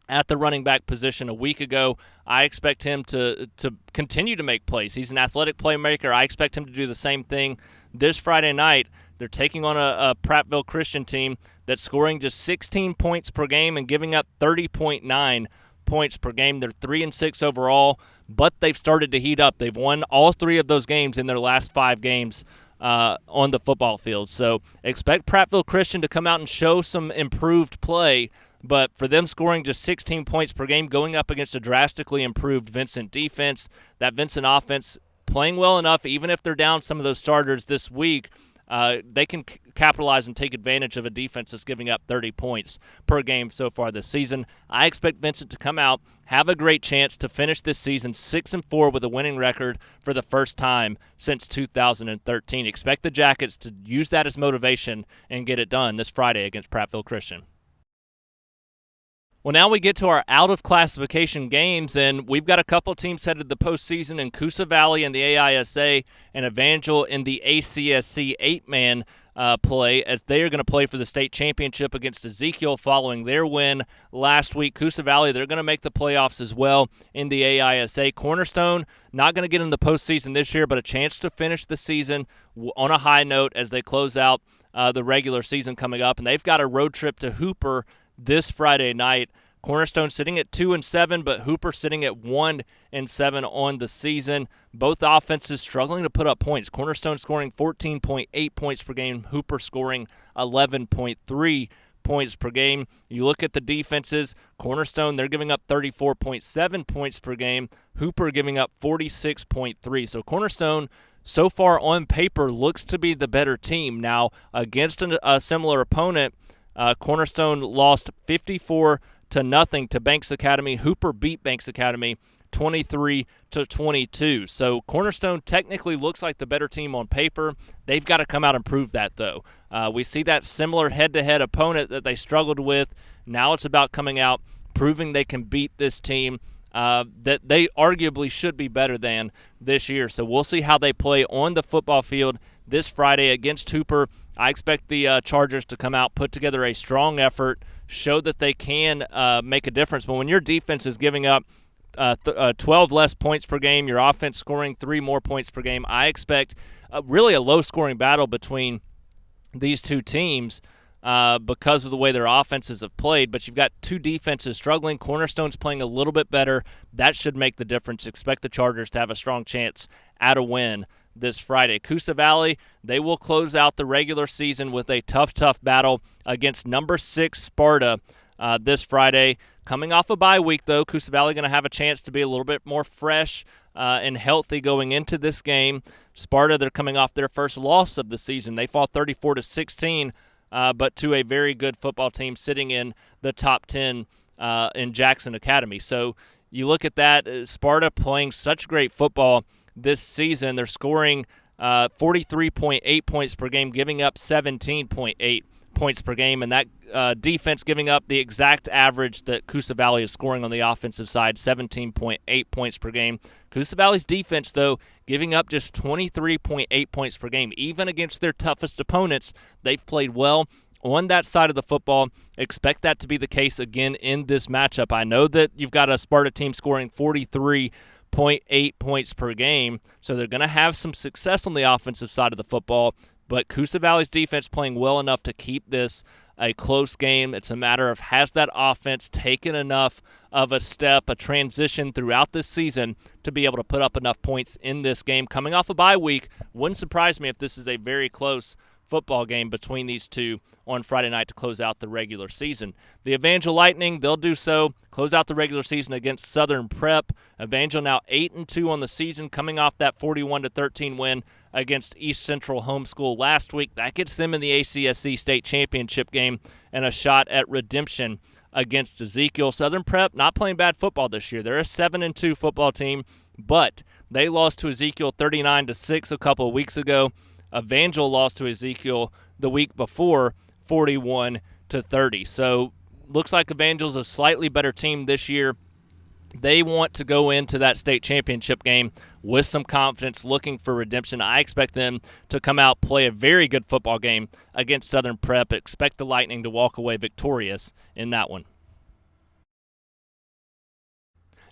at the running back position a week ago. I expect him to continue to make plays. He's an athletic playmaker. I expect him to do the same thing this Friday night. They're taking on a Prattville Christian team that's scoring just 16 points per game and giving up 30.9 points per game. They're 3-6 overall, but they've started to heat up. They've won all 3 of those games in their last 5 games on the football field. So expect Prattville Christian to come out and show some improved play, but for them scoring just 16 points per game, going up against a drastically improved Vincent defense, that Vincent offense playing well enough, even if they're down some of those starters this week, they can capitalize and take advantage of a defense that's giving up 30 points per game so far this season. I expect Vincent to come out, have a great chance to finish this season 6-4 with a winning record for the first time since 2013. Expect the Jackets to use that as motivation and get it done this Friday against Prattville Christian. Well, now we get to our out-of-classification games, and we've got a couple teams headed to the postseason in Coosa Valley in the AISA and Evangel in the ACSC 8-man play, as they are going to play for the state championship against Ezekiel following their win last week. Coosa Valley, they're going to make the playoffs as well in the AISA. Cornerstone, not going to get in the postseason this year, but a chance to finish the season on a high note as they close out the regular season coming up, and they've got a road trip to Hooper this Friday night. Cornerstone sitting at 2-7, but Hooper sitting at 1-7 on the season. Both offenses struggling to put up points. Cornerstone scoring 14.8 points per game. Hooper scoring 11.3 points per game. You look at the defenses. Cornerstone, they're giving up 34.7 points per game. Hooper giving up 46.3. So Cornerstone, so far on paper, looks to be the better team. Now, against a similar opponent, Cornerstone lost 54-0 to Banks Academy. Hooper beat Banks Academy 23-22. So Cornerstone technically looks like the better team on paper. They've got to come out and prove that, though. We see that similar head-to-head opponent that they struggled with. Now it's about coming out, proving they can beat this team that they arguably should be better than this year. So we'll see how they play on the football field this Friday against Hooper. I expect the Chargers to come out, put together a strong effort, show that they can make a difference. But when your defense is giving up 12 less points per game, your offense scoring 3 more points per game, I expect really a low-scoring battle between these two teams because of the way their offenses have played. But you've got two defenses struggling. Cornerstone's playing a little bit better. That should make the difference. Expect the Chargers to have a strong chance at a win this Friday. Coosa Valley, they will close out the regular season with a tough battle against number 6 Sparta this Friday. Coming off a bye week, though, Coosa Valley going to have a chance to be a little bit more fresh and healthy going into this game. Sparta, they're coming off their first loss of the season. They fall 34-16, but to a very good football team sitting in the top 10 in Jackson Academy. So you look at that, Sparta playing such great football this season. They're scoring 43.8 points per game, giving up 17.8 points per game, and that defense giving up the exact average that Coosa Valley is scoring on the offensive side, 17.8 points per game. Coosa Valley's defense, though, giving up just 23.8 points per game. Even against their toughest opponents, they've played well on that side of the football. Expect that to be the case again in this matchup. I know that you've got a Sparta team scoring 43.8 points per game, so they're going to have some success on the offensive side of the football, but Coosa Valley's defense playing well enough to keep this a close game. It's a matter of, has that offense taken enough of a step, a transition throughout this season to be able to put up enough points in this game? Coming off a bye week, wouldn't surprise me if this is a very close football game between these two on Friday night to close out the regular season. The Evangel Lightning, they'll do so, close out the regular season against Southern Prep. Evangel now 8-2 on the season, coming off that 41-13 win against East Central Homeschool last week. That gets them in the ACSC state championship game and a shot at redemption against Ezekiel. Southern Prep not playing bad football this year. They're a 7-2 football team, but they lost to Ezekiel 39-6 a couple of weeks ago. Evangel lost to Ezekiel the week before 41-30. So looks like Evangel's a slightly better team this year. They want to go into that state championship game with some confidence, looking for redemption. I expect them to come out, play a very good football game against Southern Prep. Expect the Lightning to walk away victorious in that one.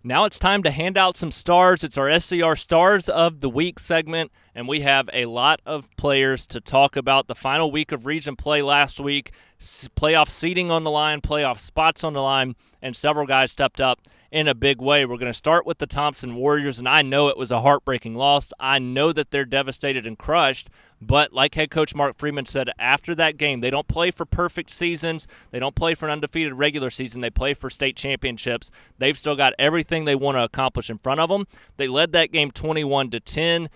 Now it's time to hand out some stars. It's our SCR Stars of the Week segment, and we have a lot of players to talk about. The final week of region play last week, playoff seeding on the line, playoff spots on the line, and several guys stepped up in a big way. We're going to start with the Thompson Warriors, and I know it was a heartbreaking loss. I know that they're devastated and crushed, but like head coach Mark Freeman said after that game, they don't play for perfect seasons. They don't play for an undefeated regular season. They play for state championships. They've still got everything they want to accomplish in front of them. They led that game 21-10.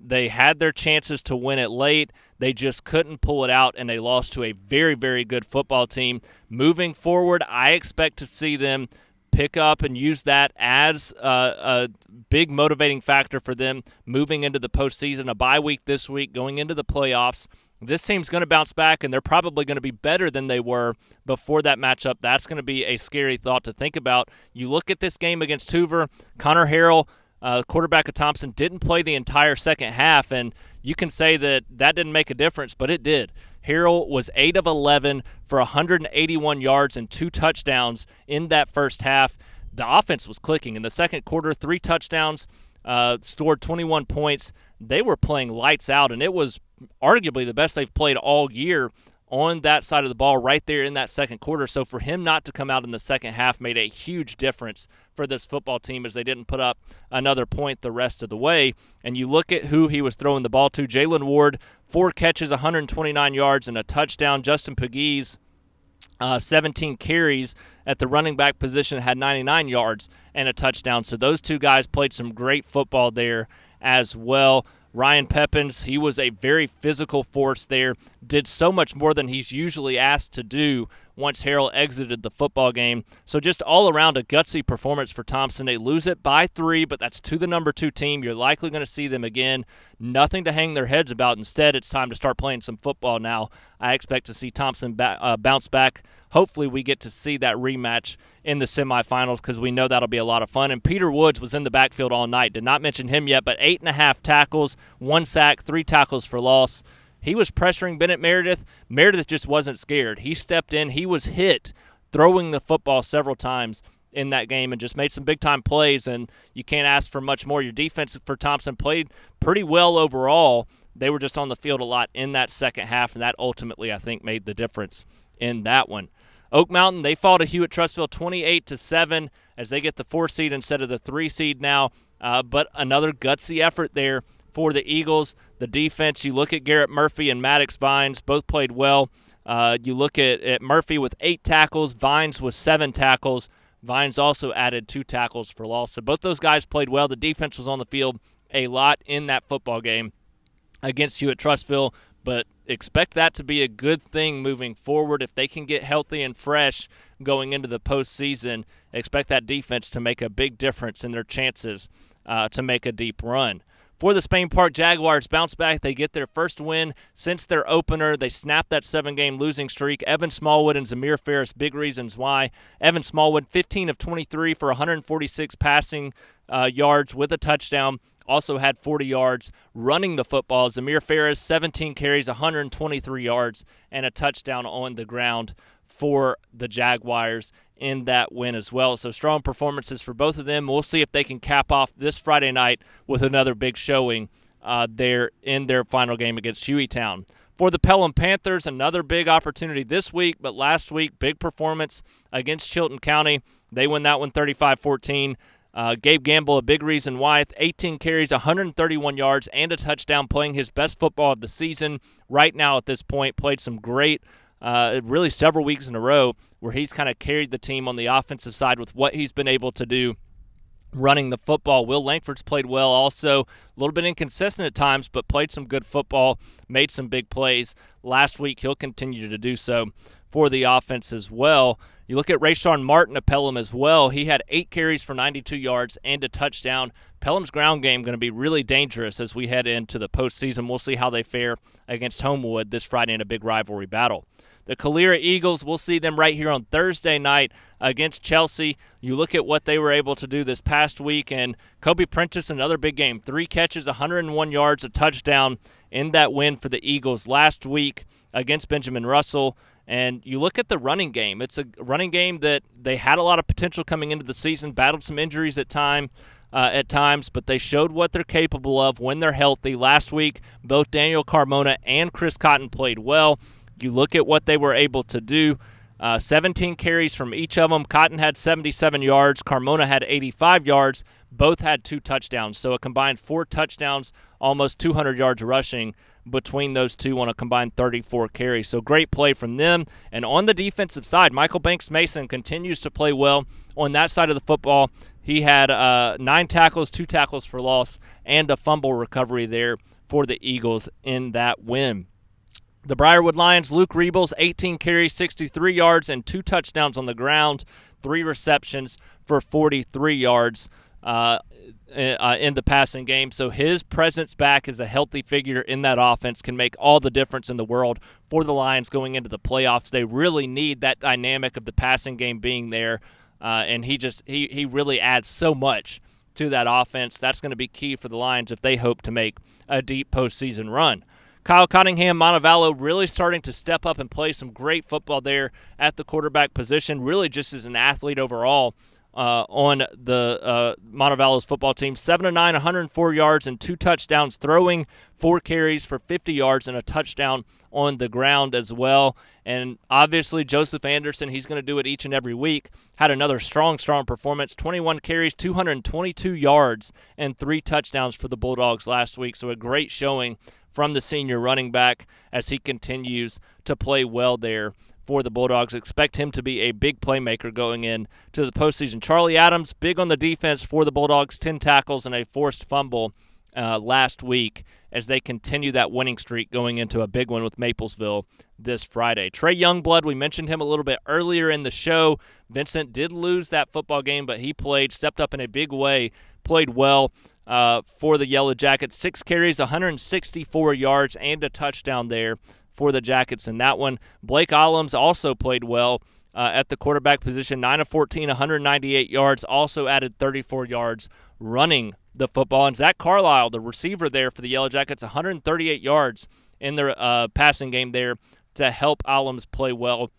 They had their chances to win it late. They just couldn't pull it out, and they lost to a very, very good football team. Moving forward, I expect to see them pick up and use that as a big motivating factor for them moving into the postseason, a bye week this week, going into the playoffs. This team's going to bounce back, and they're probably going to be better than they were before that matchup. That's going to be a scary thought to think about. You look at this game against Hoover, Connor Harrell, quarterback of Thompson, didn't play the entire second half, and you can say that didn't make a difference, but it did. Harrell was 8 of 11 for 181 yards and 2 touchdowns in that first half. The offense was clicking. In the second quarter, 3 touchdowns, scored 21 points. They were playing lights out, and it was arguably the best they've played all year on that side of the ball right there in that second quarter. So for him not to come out in the second half made a huge difference for this football team, as they didn't put up another point the rest of the way. And you look at who he was throwing the ball to. Jalen Ward, 4 catches, 129 yards, and a touchdown. Justin Pegues, 17 carries at the running back position, had 99 yards and a touchdown. So those two guys played some great football there as well. Ryan Pepins, he was a very physical force there, did so much more than he's usually asked to do once Harrell exited the football game. So just all around a gutsy performance for Thompson. They lose it by 3, but that's to the number 2 team. You're likely going to see them again. Nothing to hang their heads about. Instead, it's time to start playing some football now. I expect to see Thompson bounce back. Hopefully we get to see that rematch in the semifinals, because we know that'll be a lot of fun. And Peter Woods was in the backfield all night. Did not mention him yet, but 8.5 tackles, 1 sack, 3 tackles for loss. He was pressuring Bennett Meredith. Meredith just wasn't scared. He stepped in. He was hit throwing the football several times in that game and just made some big-time plays, and you can't ask for much more. Your defense for Thompson played pretty well overall. They were just on the field a lot in that second half, and that ultimately, I think, made the difference in that one. Oak Mountain, they fall to Hewitt-Trussville 28-7 as they get the 4 seed instead of the 3 seed now, but another gutsy effort there for the Eagles. The defense, you look at Garrett Murphy and Maddox Vines, both played well. You look at Murphy with 8 tackles, Vines with 7 tackles. Vines also added 2 tackles for loss. So both those guys played well. The defense was on the field a lot in that football game against Hewitt-Trussville, but expect that to be a good thing moving forward. If they can get healthy and fresh going into the postseason, expect that defense to make a big difference in their chances to make a deep run. For the Spain Park Jaguars, bounce back. They get their first win since their opener. They snap that 7-game losing streak. Evan Smallwood and Zamir Ferris, big reasons why. Evan Smallwood, 15 of 23 for 146 passing yards with a touchdown. Also had 40 yards running the football. Zamir Ferris, 17 carries, 123 yards, and a touchdown on the ground for the Jaguars in that win as well. So strong performances for both of them. We'll see if they can cap off this Friday night with another big showing there in their final game against Hueytown. For the Pelham Panthers, another big opportunity this week, but last week, big performance against Chilton County. They win that one 35-14. Gabe Gamble, a big reason why. 18 carries, 131 yards, and a touchdown, playing his best football of the season right now at this point. Played some great, really several weeks in a row where he's kind of carried the team on the offensive side with what he's been able to do running the football. Will Langford's played well also. A little bit inconsistent at times, but played some good football, made some big plays. Last week, he'll continue to do so for the offense as well. You look at Rayshawn Martin of Pelham as well. He had 8 carries for 92 yards and a touchdown. Pelham's ground game going to be really dangerous as we head into the postseason. We'll see how they fare against Homewood this Friday in a big rivalry battle. The Calera Eagles, we'll see them right here on Thursday night against Chelsea. You look at what they were able to do this past week, and Kobe Prentice, another big game. 3 catches, 101 yards, a touchdown in that win for the Eagles last week against Benjamin Russell. And you look at the running game. It's a running game that they had a lot of potential coming into the season, battled some injuries at times, but they showed what they're capable of when they're healthy. Last week, both Daniel Carmona and Chris Cotton played well. You look at what they were able to do, 17 carries from each of them. Cotton had 77 yards. Carmona had 85 yards. Both had 2 touchdowns. So a combined 4 touchdowns, almost 200 yards rushing between those two on a combined 34 carries. So great play from them. And on the defensive side, Michael Banks Mason continues to play well on that side of the football. He had 9 tackles, 2 tackles for loss, and a fumble recovery there for the Eagles in that win. The Briarwood Lions, Luke Rebels, 18 carries, 63 yards, and 2 touchdowns on the ground, 3 receptions for 43 yards in the passing game. So his presence back as a healthy figure in that offense can make all the difference in the world for the Lions going into the playoffs. They really need that dynamic of the passing game being there, and he really adds so much to that offense. That's going to be key for the Lions if they hope to make a deep postseason run. Kyle Cottingham, Montevallo, really starting to step up and play some great football there at the quarterback position, really just as an athlete overall on the Montevallo's football team. 7-9, 104 yards and 2 touchdowns, throwing 4 carries for 50 yards and a touchdown on the ground as well. And obviously Joseph Anderson, he's going to do it each and every week, had another strong performance, 21 carries, 222 yards, and 3 touchdowns for the Bulldogs last week. So a great showing from the senior running back as he continues to play well there for the Bulldogs. Expect him to be a big playmaker going in to the postseason. Charlie Adams, big on the defense for the Bulldogs, 10 tackles and a forced fumble last week as they continue that winning streak going into a big one with Maplesville this Friday. Trey Youngblood, we mentioned him a little bit earlier in the show. Vincent did lose that football game, but he stepped up in a big way, played well for the Yellow Jackets. 6 carries, 164 yards, and a touchdown there for the Jackets in that one. Blake Ollams also played well at the quarterback position, 9 of 14, 198 yards, also added 34 yards running the football. And Zach Carlisle, the receiver there for the Yellow Jackets, 138 yards in their passing game there to help Ollams play well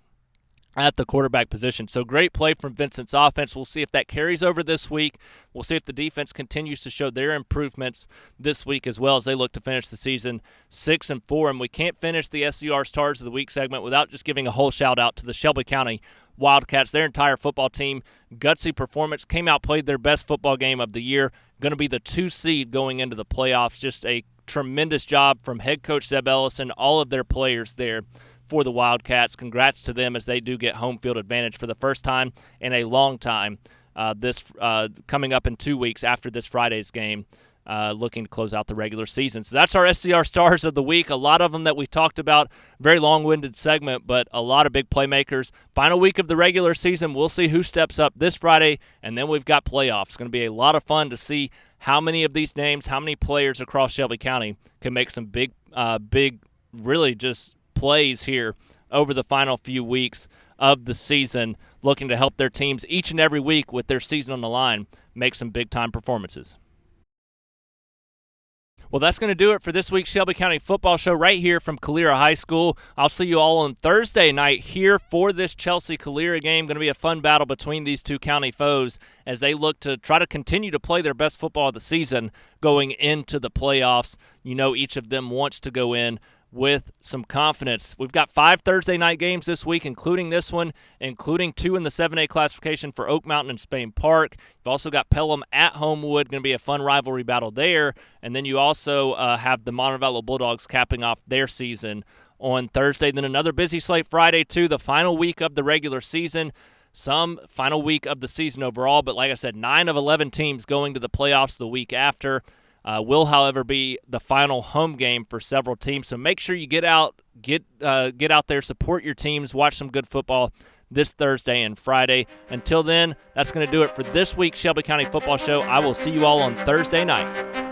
at the quarterback position. So great play from Vincent's offense. We'll see if that carries over this week. We'll see if the defense continues to show their improvements this week as well as they look to finish the season 6-4. And we can't finish the SCR Stars of the Week segment without just giving a whole shout-out to the Shelby County Wildcats. Their entire football team, gutsy performance, came out, played their best football game of the year. Going to be the 2 seed going into the playoffs. Just a tremendous job from head coach Zeb Ellis and all of their players there for the Wildcats. Congrats to them as they do get home field advantage for the first time in a long time. This coming up in 2 weeks after this Friday's game, looking to close out the regular season. So that's our SCR Stars of the Week. A lot of them that we talked about. Very long-winded segment, but a lot of big playmakers. Final week of the regular season. We'll see who steps up this Friday, and then we've got playoffs. It's going to be a lot of fun to see how many of these names, how many players across Shelby County can make some big, really just plays here over the final few weeks of the season, looking to help their teams each and every week with their season on the line make some big-time performances. Well, that's going to do it for this week's Shelby County Football Show right here from Calera High School. I'll see you all on Thursday night here for this Chelsea-Calera game. Going to be a fun battle between these two county foes as they look to try to continue to play their best football of the season going into the playoffs. You know each of them wants to go in with some confidence. We've got 5 Thursday night games this week, including this one, including 2 in the 7A classification for Oak Mountain and Spain Park. You've also got Pelham at Homewood, going to be a fun rivalry battle there. And then you also have the Montevallo Bulldogs capping off their season on Thursday. Then another busy slate Friday, too, the final week of the regular season. Some final week of the season overall, but like I said, 9 of 11 teams going to the playoffs the week after. Will, however, be the final home game for several teams. So make sure you get out there, support your teams, watch some good football this Thursday and Friday. Until then, that's going to do it for this week's Shelby County Football Show. I will see you all on Thursday night.